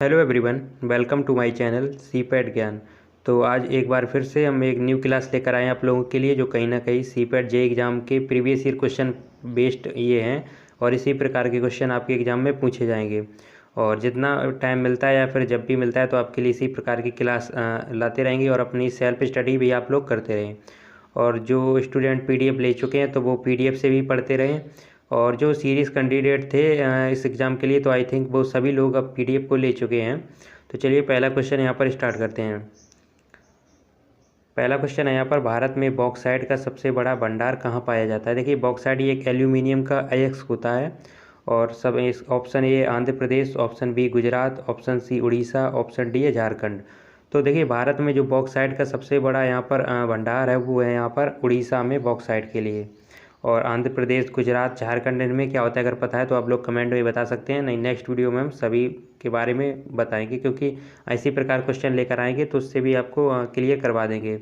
Hello everyone, welcome to my channel CIPET Gyan. तो आज एक बार फिर से हम एक न्यू क्लास लेकर आए हैं आप लोगों के लिए, जो कहीं ना कहीं सीपैट जे एग्ज़ाम के प्रीवियस ईयर क्वेश्चन बेस्ड ये हैं और इसी प्रकार के क्वेश्चन आपके एग्ज़ाम में पूछे जाएंगे। और जितना टाइम मिलता है या फिर जब भी मिलता है तो आपके लिए इसी प्रकार की क्लास लाते रहेंगे और अपनी सेल्फ स्टडी भी आप लोग करते रहें। और जो स्टूडेंट पीडीएफ ले चुके हैं तो वो पीडीएफ से भी पढ़ते रहें। और जो सीरीज़ कैंडिडेट थे इस एग्ज़ाम के लिए, तो आई थिंक वो सभी लोग अब पीडीएफ को ले चुके हैं। तो चलिए पहला क्वेश्चन यहाँ पर स्टार्ट करते हैं। पहला क्वेश्चन है यहाँ पर, भारत में बॉक्साइट का सबसे बड़ा भंडार कहाँ पाया जाता है। देखिए बॉक्साइट ये एक एल्यूमिनियम का अयस्क होता है। और सब इस option A Andhra Pradesh, option B Gujarat, option C Orissa, option D है झारखंड। तो देखिए भारत में जो बॉक्साइट का सबसे बड़ा यहाँ पर भंडार है वो है यहाँ पर उड़ीसा में बॉक्साइट के लिए। और आंध्र प्रदेश, गुजरात, झारखंड इनमें क्या होता है, अगर पता है तो आप लोग कमेंट में बता सकते हैं। नहीं, नेक्स्ट वीडियो में हम सभी के बारे में बताएंगे, क्योंकि इसी प्रकार क्वेश्चन लेकर आएंगे तो उससे भी आपको क्लियर करवा देंगे।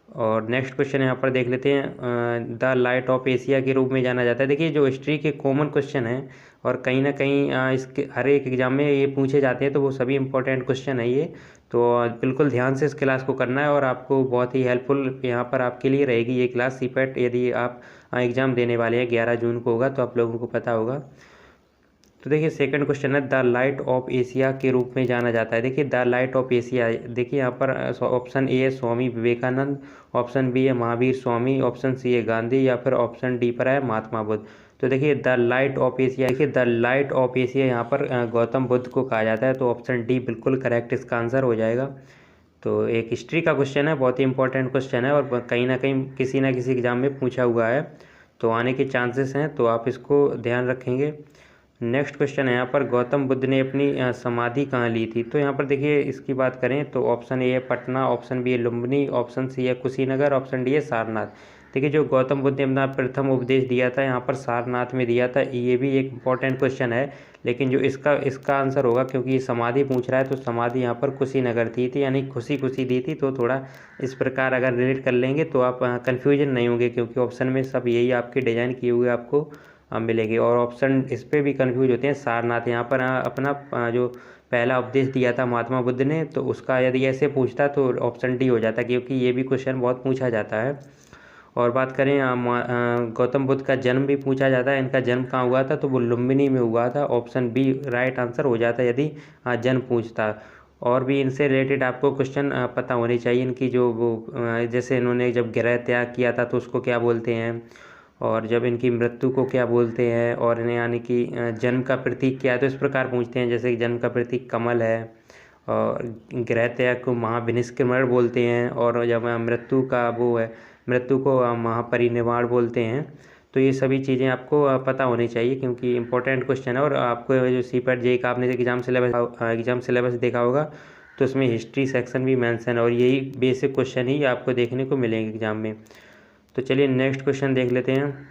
और नेक्स्ट क्वेश्चन यहाँ पर देख लेते हैं। द लाइट ऑफ एशिया के रूप में जाना जाता है। देखिए जो हिस्ट्री के कॉमन क्वेश्चन हैं और कहीं ना कहीं इसके हर एक एग्जाम में ये पूछे जाते हैं, तो वो सभी इंपॉर्टेंट क्वेश्चन है ये। तो बिल्कुल ध्यान से इस क्लास को करना है और आपको बहुत ही हेल्पफुल यहाँ पर आपके लिए रहेगी ये क्लास सीपैट। यदि आप एग्ज़ाम देने वाले हैं 11 जून को होगा, तो आप लोगों को पता होगा। तो देखिए सेकंड क्वेश्चन है, द लाइट ऑफ एशिया के रूप में जाना जाता है। देखिए द लाइट ऑफ एशिया, देखिए यहाँ पर ऑप्शन ए है स्वामी विवेकानंद, ऑप्शन बी है महावीर स्वामी, ऑप्शन सी है गांधी, या फिर ऑप्शन डी पर है महात्मा बुद्ध। तो देखिए द लाइट ऑफ एशिया, देखिए द लाइट ऑफ एशिया यहाँ पर गौतम बुद्ध को कहा जाता है। तो ऑप्शन डी बिल्कुल करेक्ट इसका आंसर हो जाएगा। तो एक हिस्ट्री का क्वेश्चन है, बहुत ही इंपॉर्टेंट क्वेश्चन है और कहीं ना कहीं किसी ना किसी एग्जाम में पूछा हुआ है, तो आने के चांसेस हैं, तो आप इसको ध्यान रखेंगे। नेक्स्ट क्वेश्चन है यहाँ पर, गौतम बुद्ध ने अपनी समाधि कहाँ ली थी। तो यहाँ पर देखिए इसकी बात करें तो ऑप्शन ए है पटना, ऑप्शन बी है लुम्बिनी, ऑप्शन सी है कुशीनगर, ऑप्शन डी है सारनाथ। देखिए जो गौतम बुद्ध ने अपना प्रथम उपदेश दिया था यहाँ पर सारनाथ में दिया था। ये भी एक इम्पॉर्टेंट क्वेश्चन है, लेकिन जो इसका आंसर होगा, क्योंकि ये समाधि पूछ रहा है, तो समाधि यहाँ पर कुशीनगर थी यानी खुशी खुशी दी थी। तो थोड़ा इस प्रकार अगर रिलेट कर लेंगे तो आप कन्फ्यूजन नहीं होंगे, क्योंकि ऑप्शन में सब यही आपके डिजाइन किए हुए आपको मिलेंगे। और ऑप्शन इस पर भी कंफ्यूज होते हैं। सारनाथ यहाँ पर अपना जो पहला उपदेश दिया था महात्मा बुद्ध ने, तो उसका यदि ऐसे पूछता तो ऑप्शन डी हो जाता, क्योंकि ये भी क्वेश्चन बहुत पूछा जाता है। और बात करें गौतम बुद्ध का जन्म भी पूछा जाता है, इनका जन्म कहाँ हुआ था, तो वो लुम्बिनी में हुआ था। ऑप्शन बी राइट आंसर हो जाता यदि जन्म पूछता। और भी इनसे रिलेटेड आपको क्वेश्चन पता होने चाहिए। इनकी जो वो जैसे इन्होंने जब गृह त्याग किया था तो उसको क्या बोलते हैं, और जब इनकी मृत्यु को क्या बोलते हैं, और इन्हें यानी कि जन्म का प्रतीक क्या है। तो इस प्रकार पूछते हैं, जैसे कि जन्म का प्रतीक कमल है, और गृह त्याग को महाविनिष्क्रमण बोलते हैं, और जब मृत्यु का वो है, मृत्यु को महापरिनिर्वाण बोलते हैं। तो ये सभी चीज़ें आपको पता होनी चाहिए, क्योंकि इंपॉर्टेंट क्वेश्चन है। और आपको जो सीपैट जे का आपने एग्जाम सिलेबस देखा होगा, तो उसमें हिस्ट्री सेक्शन भी मेंशन है, और यही बेसिक क्वेश्चन ही आपको देखने को मिलेंगे एग्जाम में। तो चलिए नेक्स्ट क्वेश्चन देख लेते हैं।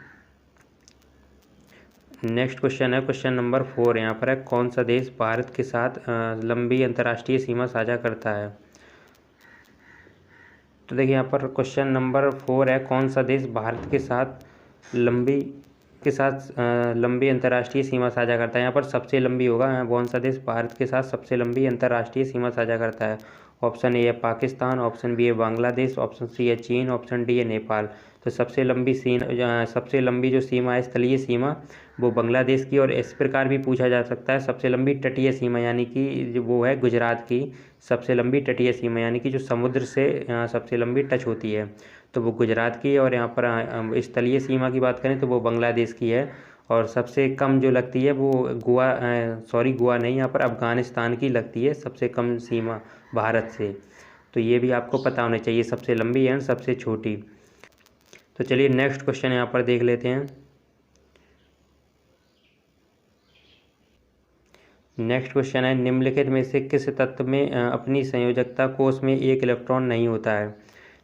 नेक्स्ट क्वेश्चन है क्वेश्चन नंबर 4। यहाँ पर है, कौन सा देश भारत के साथ लंबी अंतर्राष्ट्रीय सीमा साझा करता है। तो देखिए यहाँ पर क्वेश्चन नंबर 4 है, कौन सा देश भारत के साथ लंबी अंतर्राष्ट्रीय सीमा साझा करता है। यहाँ पर सबसे लंबी होगा, कौन सा देश भारत के साथ सबसे लंबी अंतर्राष्ट्रीय सीमा साझा करता है। ऑप्शन ए है पाकिस्तान, ऑप्शन बी है बांग्लादेश, ऑप्शन सी है चीन, ऑप्शन डी है नेपाल। तो सबसे लंबी जो सीमा है, स्थलीय सीमा, वो बांग्लादेश की। और इस प्रकार भी पूछा जा सकता है, सबसे लंबी तटीय सीमा, यानी कि जो वो है गुजरात की सबसे लंबी तटीय सीमा, यानी कि जो समुद्र से सबसे लंबी टच होती है, तो वो गुजरात की है। और यहाँ पर स्थलीय सीमा की बात करें तो वो बांग्लादेश की है। और सबसे कम जो लगती है वो गोवा नहीं, यहाँ पर अफ़गानिस्तान की लगती है सबसे कम सीमा भारत से। तो ये भी आपको पता होना चाहिए, सबसे लंबी एंड सबसे छोटी। तो चलिए नेक्स्ट क्वेश्चन यहाँ पर देख लेते हैं। नेक्स्ट क्वेश्चन है, निम्नलिखित में से किस तत्व में अपनी संयोजकता कोष में एक इलेक्ट्रॉन नहीं होता है।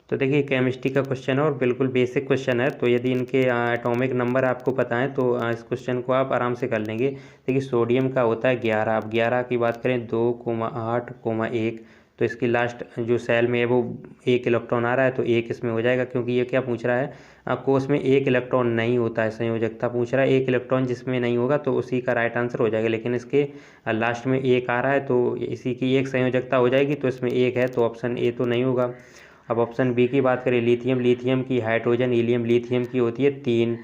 तो देखिए केमिस्ट्री का क्वेश्चन है और बिल्कुल बेसिक क्वेश्चन है। तो यदि इनके एटॉमिक नंबर आपको पता है तो इस क्वेश्चन को आप आराम से कर लेंगे। देखिए सोडियम का होता है 11। अब 11 की बात करें 2,8,1, तो इसकी लास्ट जो सेल में है वो एक इलेक्ट्रॉन आ रहा है, तो एक इसमें हो जाएगा, क्योंकि ये क्या पूछ रहा है आपको, उसमें एक इलेक्ट्रॉन नहीं होता है, संयोजकता पूछ रहा है, एक इलेक्ट्रॉन जिसमें नहीं होगा तो उसी का राइट आंसर हो जाएगा। लेकिन इसके लास्ट में एक आ रहा है तो इसी की एक संयोजकता हो जाएगी, तो इसमें एक है, तो ऑप्शन ए तो नहीं होगा। अब ऑप्शन बी की बात करें, लिथियम। लिथियम की हाइड्रोजन हीलियम लिथियम की होती है 3,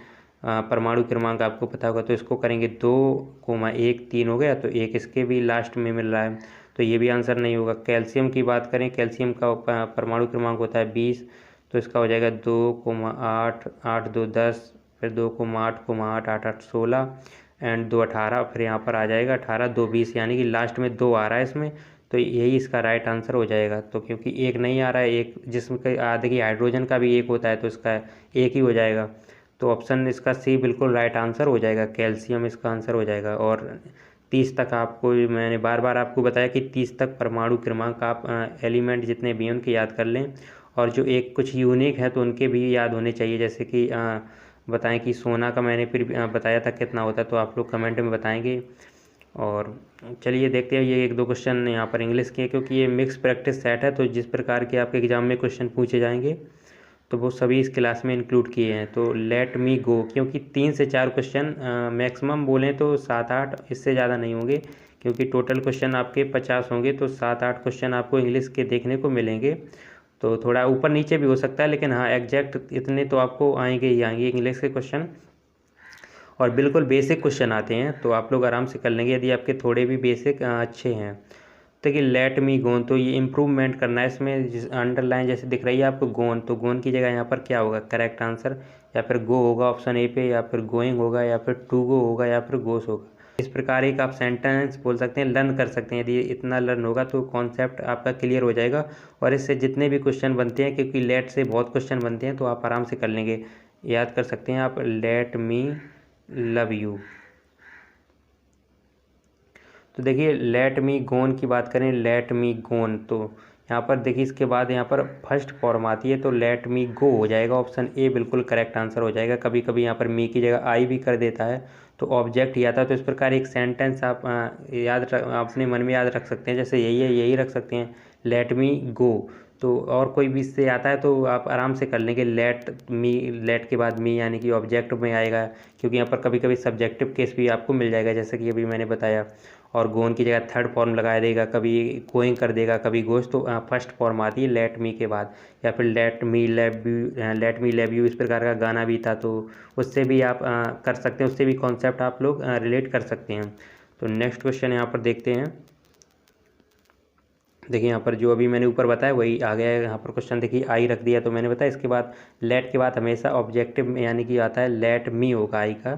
परमाणु क्रमांक आपको पता होगा, तो इसको करेंगे 2,1 3 हो गया, तो एक इसके भी लास्ट में मिल रहा है, तो ये भी आंसर नहीं होगा। कैल्शियम की बात करें, कैल्शियम का परमाणु क्रमांक होता है 20, तो इसका हो जाएगा 2,8 8 2 10, फिर 2,8 8 8 16 एंड 2 18, फिर यहाँ पर आ जाएगा 18 2 20, यानी कि लास्ट में 2 आ रहा है इसमें, तो यही इसका राइट आंसर हो जाएगा। तो क्योंकि एक नहीं आ रहा है, एक जिसमें देखिए हाइड्रोजन का भी एक होता है, तो इसका एक ही हो जाएगा, तो ऑप्शन इसका सी बिल्कुल राइट आंसर हो जाएगा, कैल्शियम इसका आंसर हो जाएगा। और 30 तक आपको मैंने बार बार आपको बताया कि 30 तक परमाणु क्रमांक आप एलिमेंट जितने भी हैं उनके याद कर लें, और जो एक कुछ यूनिक है तो उनके भी याद होने चाहिए, जैसे कि बताएं कि सोना का मैंने फिर बताया था कितना होता है, तो आप लोग कमेंट में बताएंगे। और चलिए देखते हैं, ये 1-2 क्वेश्चन यहाँ पर इंग्लिश के, क्योंकि ये मिक्स प्रैक्टिस सेट है, तो जिस प्रकार के आपके एग्ज़ाम में क्वेश्चन पूछे जाएंगे तो वो सभी इस क्लास में इंक्लूड किए हैं। तो लेट मी गो, क्योंकि 3 से 4 क्वेश्चन मैक्सिमम बोलें तो 7-8, इससे ज़्यादा नहीं होंगे, क्योंकि टोटल क्वेश्चन आपके 50 होंगे, तो 7-8 क्वेश्चन आपको इंग्लिश के देखने को मिलेंगे। तो थोड़ा ऊपर नीचे भी हो सकता है, लेकिन हाँ एग्जैक्ट इतने तो आपको आएंगे ही आएंगे इंग्लिश के क्वेश्चन, और बिल्कुल बेसिक क्वेश्चन आते हैं, तो आप लोग आराम से कर लेंगे यदि आपके थोड़े भी बेसिक अच्छे हैं। देखिए लेट मी गोन, तो ये इम्प्रूवमेंट करना है इसमें, जिस अंडरलाइन जैसे दिख रही है आपको गोन, तो गोन की जगह यहाँ पर क्या होगा करेक्ट आंसर, या फिर गो होगा ऑप्शन ए पे, या फिर गोइंग होगा, या फिर टू गो होगा, या फिर गोस होगा। इस प्रकार एक आप सेंटेंस बोल सकते हैं, लर्न कर सकते हैं, यदि इतना लर्न होगा तो कॉन्सेप्ट आपका क्लियर हो जाएगा, और इससे जितने भी क्वेश्चन बनते हैं, क्योंकि लेट से बहुत क्वेश्चन बनते हैं, तो आप आराम से कर लेंगे, याद कर सकते हैं आप, लेट मी लव यू। तो देखिए लेट मी गोन की बात करें, लेट मी गोन, तो यहाँ पर देखिए इसके बाद यहाँ पर फर्स्ट फॉर्म आती है, तो लेट मी गो हो जाएगा, ऑप्शन ए बिल्कुल करेक्ट आंसर हो जाएगा। कभी कभी यहाँ पर मी की जगह आई भी कर देता है, तो ऑब्जेक्ट ही आता है, तो इस प्रकार एक सेंटेंस आप अपने मन में याद रख सकते हैं, जैसे यही है यही रख सकते हैं, लेट मी गो। तो और कोई भी इससे आता है तो आप आराम से कर लेंगे, लेट मी, लेट के बाद मी यानी कि ऑब्जेक्ट में आएगा, क्योंकि यहाँ पर कभी कभी सब्जेक्टिव केस भी आपको मिल जाएगा, जैसे कि अभी मैंने बताया। और गोन की जगह थर्ड फॉर्म लगा देगा, कभी गोइंग कर देगा, कभी गोस, तो फर्स्ट फॉर्म आती है लेट मी के बाद। या फिर लेट मी लेव यू, इस प्रकार का गाना भी था, तो उससे भी आप कर सकते हैं, उससे भी कॉन्सेप्ट आप लोग रिलेट कर सकते हैं। तो नेक्स्ट क्वेश्चन यहाँ पर देखते हैं। देखिए यहाँ पर जो अभी मैंने ऊपर बताया वही आ गया है, यहाँ पर क्वेश्चन देखिए आई रख दिया, तो मैंने बताया इसके बाद लेट के बाद हमेशा ऑब्जेक्टिव में यानी कि आता है लेट मी होगा आई का,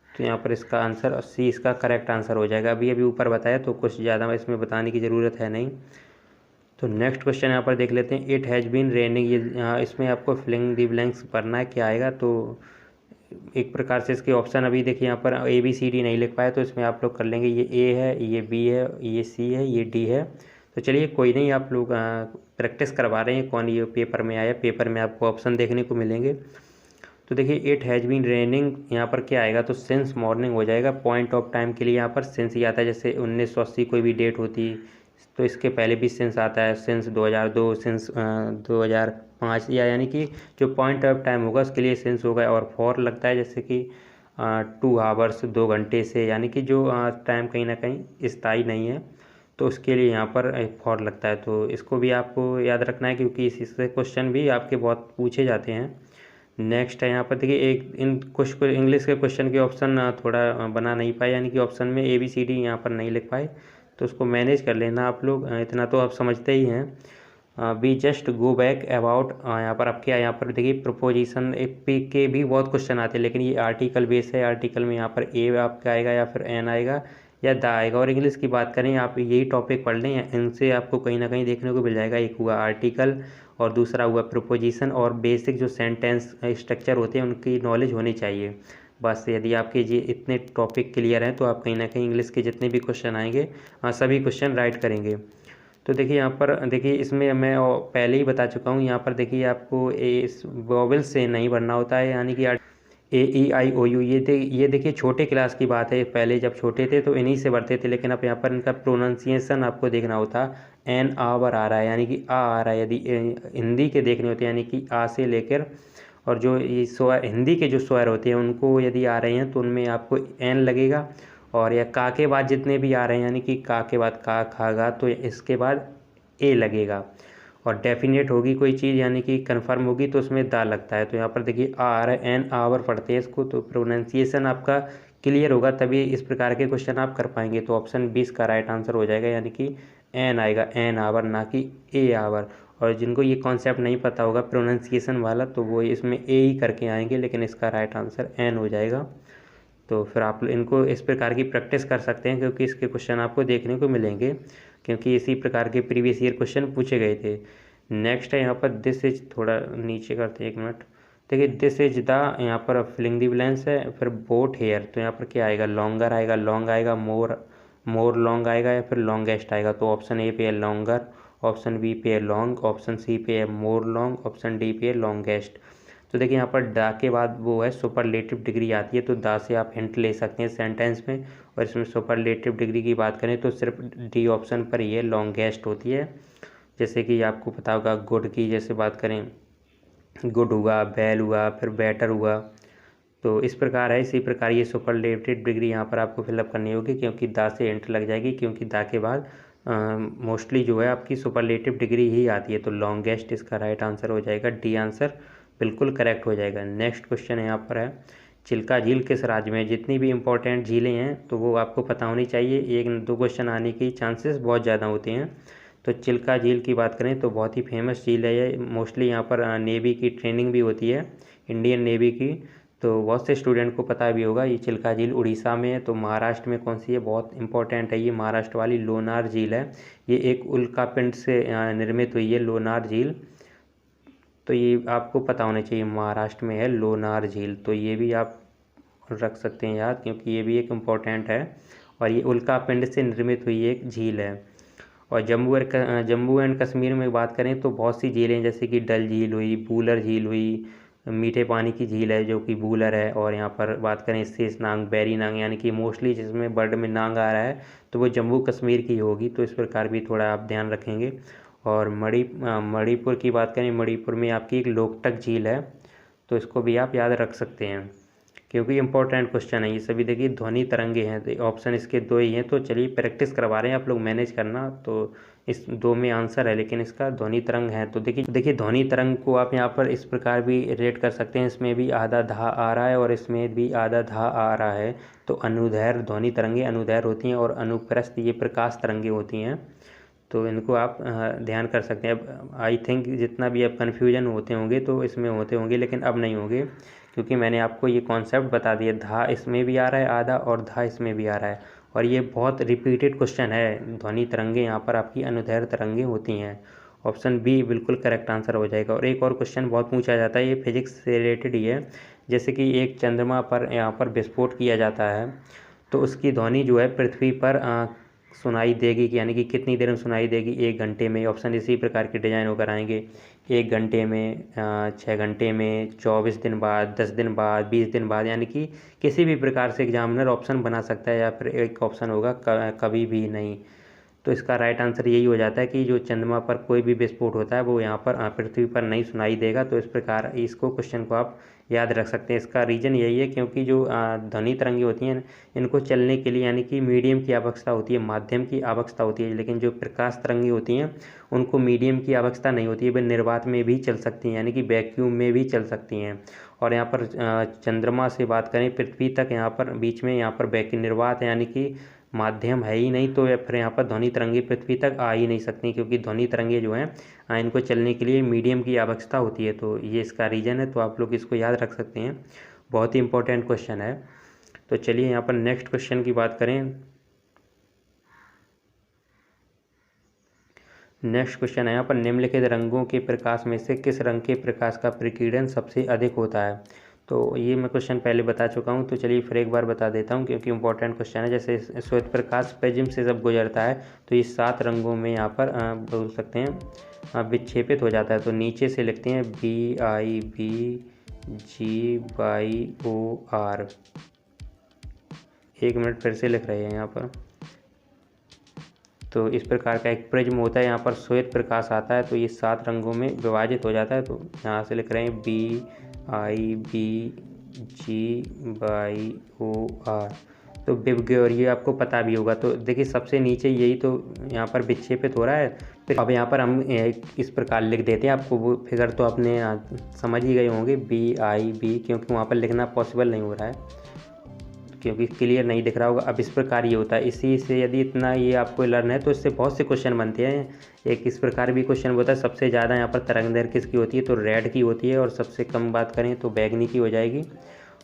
तो यहाँ पर इसका आंसर सी इसका करेक्ट आंसर हो जाएगा। अभी अभी ऊपर बताया तो कुछ ज़्यादा इसमें बताने की ज़रूरत है नहीं। तो नेक्स्ट क्वेश्चन यहाँ पर देख लेते हैं, इट हैज़ बीन रेनिंग, ये इसमें आपको फिलिंग दी ब्लैंक्स भरना है, क्या आएगा। तो एक प्रकार से इसके ऑप्शन अभी देखिए यहाँ पर ABCD नहीं लिख पाए, तो इसमें आप लोग कर लेंगे, ये ए है, ये बी है, ये सी है, ये डी है। तो चलिए कोई नहीं, आप लोग प्रैक्टिस करवा रहे हैं, कौन ये पेपर में आया, पेपर में आपको ऑप्शन देखने को मिलेंगे। तो देखिए इट हैज़ बीन रेनिंग, यहाँ पर क्या आएगा, तो सिंस मॉर्निंग हो जाएगा। पॉइंट ऑफ टाइम के लिए यहाँ पर सिंस ही आता है, जैसे 1980 कोई भी डेट होती तो इसके पहले भी सिंस आता है, सिंस 2002, सिंस 2005, या यानी कि जो पॉइंट ऑफ टाइम होगा उसके लिए सिंस होगा। और फॉर लगता है जैसे कि 2 आवर्स, 2 घंटे से, यानी कि जो टाइम कहीं ना कहीं स्थायी नहीं है, तो उसके लिए यहाँ पर फॉर लगता है। तो इसको भी आपको याद रखना है, क्योंकि इससे क्वेश्चन भी आपके बहुत पूछे जाते हैं। नेक्स्ट है यहाँ पर देखिए, एक इन कुछ इंग्लिश के क्वेश्चन के ऑप्शन थोड़ा बना नहीं पाए, यानी कि ऑप्शन में ABCD यहाँ पर नहीं लिख पाए, तो उसको मैनेज कर लेना आप लोग, इतना तो आप समझते ही हैं। We just go back about, यहाँ पर अब क्या, यहाँ पर देखिए प्रपोजिशन के भी बहुत क्वेश्चन आते हैं, लेकिन ये आर्टिकल बेस है, आर्टिकल में यहाँ पर ए आपका आएगा, या फिर एन आएगा, या द आएगा। और इंग्लिश की बात करें, आप यही टॉपिक पढ़ लें, इनसे आपको कहीं ना कहीं देखने को मिल जाएगा। एक हुआ आर्टिकल, और दूसरा हुआ प्रोपोजिशन, और बेसिक जो सेंटेंस स्ट्रक्चर होते हैं उनकी नॉलेज होनी चाहिए। बस यदि आपके ये इतने टॉपिक क्लियर हैं तो आप कहीं ना कहीं इंग्लिश के जितने भी क्वेश्चन आएंगे सभी क्वेश्चन राइट करेंगे। तो देखिए यहाँ पर देखिए, इसमें मैं पहले ही बता चुका हूँ, यहाँ पर देखिए आपको इस वॉवेल से नहीं भरना होता है, यानी कि AEIOU, ये देखिए छोटे क्लास की बात है, पहले जब छोटे थे तो इन्हीं से भरते थे, लेकिन अब यहाँ पर इनका प्रोनाउंसिएशन आपको देखना होता एन आवर आ रहा है यानी कि आ रहा है, यदि हिंदी के देखने होते हैं यानी कि आ से लेकर, और जो ये स्वर हिंदी के जो स्वर होते हैं उनको यदि आ रहे हैं तो उनमें आपको एन लगेगा, और या का के बाद जितने भी आ रहे हैं यानी कि का के बाद का खागा तो इसके बाद ए लगेगा। और डेफिनेट होगी कोई चीज़ यानी कि कंफर्म होगी तो उसमें दा लगता है। तो यहाँ पर देखिए आ रहा है, एन आवर पढ़ते हैं इसको, तो प्रोनाउंसिएशन आपका क्लियर होगा तभी इस प्रकार के क्वेश्चन आप कर पाएंगे। तो ऑप्शन 20 का राइट आंसर हो जाएगा, यानी कि एन आएगा, एन आवर, ना कि ए आवर। और जिनको ये कॉन्सेप्ट नहीं पता होगा प्रोनाउंसिएशन वाला तो वो इसमें ए ही करके आएंगे, लेकिन इसका राइट आंसर एन हो जाएगा। तो फिर आप इनको इस प्रकार की प्रैक्टिस कर सकते हैं, क्योंकि इसके क्वेश्चन आपको देखने को मिलेंगे, क्योंकि इसी प्रकार के प्रीवियस ईयर क्वेश्चन पूछे गए थे। नेक्स्ट है यहाँ पर दिस इज, थोड़ा नीचे करते हैं 1 मिनट। देखिए दिस इज द, यहाँ पर फिलिंग द ब्लैंक्स है, फिर बोट हेयर, तो यहाँ पर क्या आएगा, लॉन्गर आएगा, लॉन्ग आएगा, मोर लॉन्ग आएगा, या फिर लॉन्गेस्ट आएगा। तो ऑप्शन ए पे है लॉन्गर, ऑप्शन बी पे है लॉन्ग, ऑप्शन सी पे है मोर लॉन्ग, ऑप्शन डी पे है लॉन्गेस्ट। तो देखिए यहाँ पर डा के बाद वो है सुपरलेटिव डिग्री आती है, तो दा से आप हिंट ले सकते हैं सेंटेंस में। और इसमें सुपरलेटिव डिग्री की बात करें तो सिर्फ डी ऑप्शन पर ही है, लॉन्गेस्ट होती है। जैसे कि आपको पता होगा गुड की जैसे बात करें, गुड हुआ, बेल हुआ, फिर बेटर हुआ, तो इस प्रकार है। इसी प्रकार ये सुपरलेटिव डिग्री यहाँ पर आपको फिलअप करनी होगी, क्योंकि दा से एंट लग जाएगी, क्योंकि दा के बाद मोस्टली जो है आपकी सुपरलेटिव डिग्री ही आती है। तो लॉन्गेस्ट इसका राइट आंसर हो जाएगा, डी आंसर बिल्कुल करेक्ट हो जाएगा। नेक्स्ट क्वेश्चन यहाँ पर है, चिल्का झील किस राज्य में है। जितनी भी इंपॉर्टेंट झीलें हैं तो वो आपको पता होनी चाहिए, 1-2 क्वेश्चन आने की चांसेस बहुत ज़्यादा होते हैं। तो चिल्का झील की बात करें तो बहुत ही फेमस झील है ये, मोस्टली यहाँ पर नेवी की ट्रेनिंग भी होती है, इंडियन नेवी की। तो बहुत से स्टूडेंट को पता भी होगा, ये चिल्का झील उड़ीसा में है। तो महाराष्ट्र में कौन सी है, बहुत इंपॉर्टेंट है ये, महाराष्ट्र वाली लोनार झील है। ये एक उल्कापिंड से निर्मित हुई है लोनार झील, तो ये आपको पता होना चाहिए, महाराष्ट्र में है लोनार झील। तो ये भी आप रख सकते हैं याद, क्योंकि ये भी एक इम्पॉर्टेंट है, और ये उल्कापिंड से निर्मित हुई एक झील है। और जम्मू एंड कश्मीर में बात करें तो बहुत सी झीलें, जैसे कि डल झील हुई, बूलर झील हुई, मीठे पानी की झील है जो कि बूलर है। और यहाँ पर बात करें शेषनाग, बैरीनाग, यानी कि मोस्टली जिसमें वर्ड में नांग आ रहा है तो वो जम्मू कश्मीर की होगी। तो इस प्रकार भी थोड़ा आप ध्यान रखेंगे। और मणिपुर की बात करें, मणिपुर में आपकी एक लोकटक झील है, तो इसको भी आप याद रख सकते हैं, क्योंकि इंपॉर्टेंट क्वेश्चन है ये सभी। देखिए ध्वनि तरंगे हैं, तो ऑप्शन इसके 2 ही हैं। तो चलिए प्रैक्टिस करवा रहे हैं आप लोग, मैनेज करना। तो इस 2 में आंसर है, लेकिन इसका ध्वनि तरंग है। तो देखिए ध्वनि तरंग को आप यहाँ पर इस प्रकार भी रेट कर सकते हैं, इसमें भी आधा धा आ रहा है और इसमें भी आधा धा आ रहा है। तो अनुदैर्घ्य ध्वनि तरंगे अनुदैर्घ्य होती हैं, और अनुप्रस्थ ये प्रकाश तरंगे होती हैं। तो इनको आप ध्यान कर सकते हैं। अब आई थिंक जितना भी अब कन्फ्यूजन होते होंगे तो इसमें होते होंगे, लेकिन अब नहीं होंगे, क्योंकि मैंने आपको ये कॉन्सेप्ट बता दिया। धा इसमें भी आ रहा है आधा, और धा इसमें भी आ रहा है, और ये बहुत रिपीटेड क्वेश्चन है। ध्वनि तरंगे यहाँ पर आपकी अनुदैर्घ्य तरंगे होती हैं। ऑप्शन बी बिल्कुल करेक्ट आंसर हो जाएगा। और एक और क्वेश्चन बहुत पूछा जाता है, ये फिजिक्स से रिलेटेड ही है। जैसे कि एक चंद्रमा पर यहाँ पर विस्फोट किया जाता है, तो उसकी ध्वनि जो है पृथ्वी पर सुनाई देगी, यानी कि कितनी देर में सुनाई देगी, 1 घंटे में। ऑप्शन इसी प्रकार के डिजाइन होकर आएंगे, 1 घंटे में, 6 घंटे में, 24 दिन बाद, 10 दिन बाद, 20 दिन बाद, यानी कि किसी भी प्रकार से एग्जामिनर ऑप्शन बना सकता है। या फिर एक ऑप्शन होगा कभी भी नहीं। तो इसका राइट आंसर यही हो जाता है कि जो चंद्रमा पर कोई भी विस्फोट होता है वो यहाँ पर पृथ्वी पर नहीं सुनाई देगा। तो इस प्रकार इसको क्वेश्चन को आप याद रख सकते हैं। इसका रीज़न यही है, क्योंकि जो ध्वनि तरंगे होती हैं इनको चलने के लिए यानी कि मीडियम की आवश्यकता होती है, माध्यम की आवश्यकता होती है। लेकिन जो प्रकाश तरंगे होती हैं उनको मीडियम की आवश्यकता नहीं होती है, वे निर्वात में भी चल सकती हैं, यानी कि वैक्यूम में भी चल सकती हैं। और यहाँ पर चंद्रमा से बात करें पृथ्वी तक, यहाँ पर बीच में यहाँ पर वैक्यूम निर्वात है, यानी कि माध्यम है ही नहीं। तो या फिर यहाँ पर ध्वनि तरंगे पृथ्वी तक आ ही नहीं सकती, क्योंकि ध्वनि तरंगे जो हैं इनको चलने के लिए मीडियम की आवश्यकता होती है। तो ये इसका रीज़न है। तो आप लोग इसको याद रख सकते हैं, बहुत ही इंपॉर्टेंट क्वेश्चन है। तो चलिए यहाँ पर नेक्स्ट क्वेश्चन की बात करें। नेक्स्ट क्वेश्चन है यहाँ पर, निम्नलिखित रंगों के प्रकाश में से किस रंग के प्रकाश का प्रकीर्णन सबसे अधिक होता है। तो ये मैं क्वेश्चन पहले बता चुका हूँ, तो चलिए फिर एक बार बता देता हूँ, क्योंकि इंपॉर्टेंट क्वेश्चन है। जैसे श्वेत प्रकाश प्रिज्म से जब गुजरता है तो ये 7 रंगों में यहाँ पर बोल सकते हैं विक्षेपित हो जाता है। तो नीचे से लिखते हैं BIBGYOR। 1 मिनट फिर से लिख रहे हैं यहाँ पर, तो इस प्रकार का एक प्रिज्म होता है, यहाँ पर श्वेत प्रकाश आता है, तो ये 7 रंगों में विभाजित हो जाता है। तो यहाँ से लिख रहे हैं BIBGYOR, तो विबग्योर, ये आपको पता भी होगा। तो देखिए सबसे नीचे यही तो यहाँ पर विक्षेपित हो रहा है। फिर अब यहाँ पर हम इस प्रकार लिख देते हैं, आपको वो फिगर तो आपने समझ ही गए होंगे, BIB, क्योंकि वहाँ पर लिखना पॉसिबल नहीं हो रहा है, क्योंकि क्लियर नहीं दिख रहा होगा। अब इस प्रकार ये होता है, इसी से यदि इतना ये आपको लर्न है तो इससे बहुत से क्वेश्चन बनते हैं। एक इस प्रकार भी क्वेश्चन होता है, सबसे ज़्यादा यहाँ पर तरंग दैर्घ्य किसकी होती है, तो रेड की होती है, और सबसे कम बात करें तो बैगनी की हो जाएगी।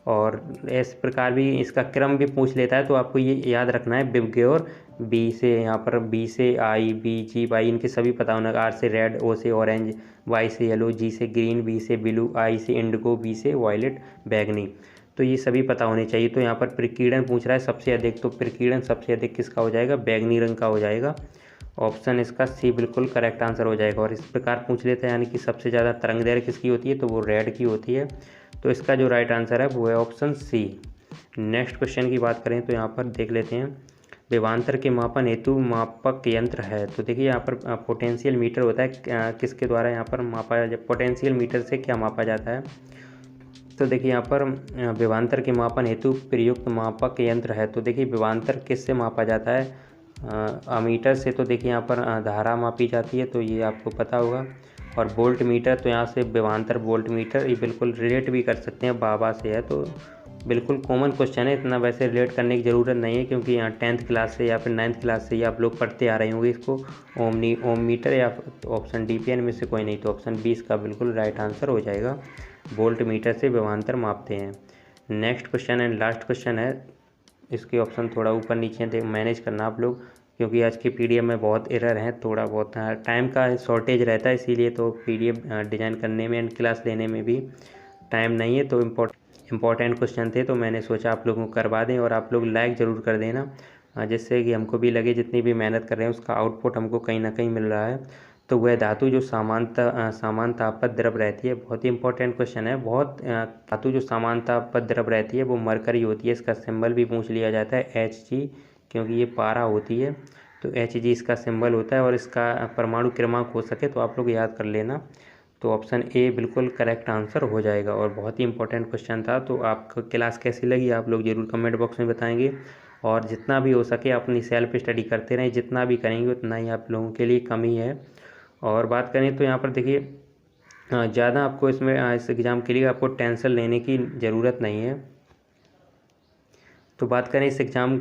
और इस प्रकार भी इसका क्रम भी पूछ लेता है, तो आपको ये याद रखना है, विबग्योर, बी से यहाँ पर B से I, B, G, Y, इनके सभी पता होना, R से रेड, O से ऑरेंज, Y से येलो, G से ग्रीन, B से ब्लू, I से इंडिगो, B से वायलेट, बैगनी, तो ये सभी पता होने चाहिए। तो यहाँ पर प्रकीर्णन पूछ रहा है सबसे अधिक, तो प्रकीर्णन सबसे अधिक किसका हो जाएगा, बैगनी रंग का हो जाएगा। ऑप्शन इसका C बिल्कुल करेक्ट आंसर हो जाएगा। और इस प्रकार पूछ लेते हैं, यानी कि सबसे ज़्यादा तरंग दैर्घ्य किसकी होती है, तो वो रेड की होती है। तो इसका जो राइट आंसर है वो है ऑप्शन C। नेक्स्ट क्वेश्चन की बात करें तो यहाँ पर देख लेते हैं, विभवांतर के मापन हेतु मापक यंत्र है। तो देखिए यहाँ पर पोटेंशियल मीटर होता है, किसके द्वारा यहाँ पर मापा, पोटेंशियल मीटर से क्या मापा जाता है। तो देखिए यहाँ पर विभवांतर के मापन हेतु प्रयुक्त मापक यंत्र है। तो देखिए विभवांतर किससे मापा जाता है, अमीटर से। तो देखिए यहाँ पर धारा मापी जाती है, तो ये आपको पता होगा। और वोल्ट मीटर, तो यहाँ से विभवांतर वोल्ट मीटर, ये बिल्कुल रिलेट भी कर सकते हैं, बाबा से है, तो बिल्कुल कॉमन क्वेश्चन है, इतना वैसे रिलेट करने की ज़रूरत नहीं है, क्योंकि यहाँ 10th क्लास से या फिर 9th क्लास से ही आप लोग पढ़ते आ रहे होंगे इसको। ओम मीटर या ऑप्शन डी, में से कोई नहीं, तो ऑप्शन 20 का बिल्कुल राइट आंसर हो जाएगा। वोल्ट मीटर से विभवांतर मापते हैं। Next question and last question है, इसके ऑप्शन थोड़ा ऊपर नीचे मैनेज करना आप लोग, क्योंकि आज की PDF में बहुत एरर हैं, थोड़ा बहुत टाइम का शॉर्टेज रहता है, इसीलिए तो PDF डिज़ाइन करने में एंड क्लास लेने में भी टाइम नहीं है। तो इम्पोर्टेंट क्वेश्चन थे, तो मैंने सोचा आप लोगों को करवा दें, और आप लोग लाइक ज़रूर कर देना, जिससे कि हमको भी लगे जितनी भी मेहनत कर रहे हैं उसका आउटपुट हमको कहीं ना कहीं मिल रहा है। तो वह धातु जो समान ताप पर द्रव रहती है, बहुत ही इंपॉर्टेंट क्वेश्चन है, बहुत धातु जो समान ताप पर द्रव रहती है वो मरकरी होती है। इसका सिंबल भी पूछ लिया जाता है Hg, क्योंकि ये पारा होती है, तो Hg इसका सिंबल होता है। और इसका परमाणु क्रमांक हो सके तो आप लोग याद कर लेना। तो ऑप्शन A बिल्कुल करेक्ट आंसर हो जाएगा, और बहुत ही इंपॉर्टेंट क्वेश्चन था। तो आपको क्लास कैसी लगी आप लोग ज़रूर कमेंट बॉक्स में बताएंगे, और जितना भी हो सके अपनी सेल्फ स्टडी करते रहें, जितना भी करेंगे उतना ही आप लोगों के लिए कम ही है। और बात करें तो यहाँ पर देखिए ज़्यादा आपको इसमें इस एग्ज़ाम के लिए आपको टेंशन लेने की ज़रूरत नहीं है। तो बात करें इस एग्ज़ाम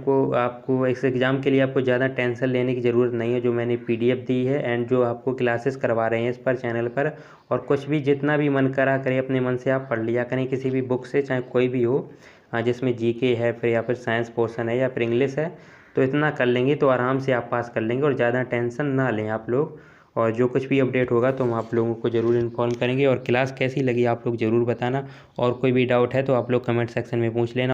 के लिए आपको ज़्यादा टेंशन लेने की ज़रूरत नहीं है। जो मैंने PDF दी है एंड जो आपको क्लासेस करवा रहे हैं इस पर चैनल पर, और कुछ भी जितना भी मन करा करे अपने मन से आप पढ़ लिया करें, किसी भी बुक से, चाहे कोई भी हो, जिसमें GK है फिर या फिर साइंस पोर्शन है या फिर इंग्लिश है, तो इतना कर लेंगे तो आराम से आप पास कर लेंगे, और ज़्यादा टेंशन ना लें आप लोग। और जो कुछ भी अपडेट होगा तो हम आप लोगों को ज़रूर इन्फॉर्म करेंगे। और क्लास कैसी लगी आप लोग ज़रूर बताना, और कोई भी डाउट है तो आप लोग कमेंट सेक्शन में पूछ लेना।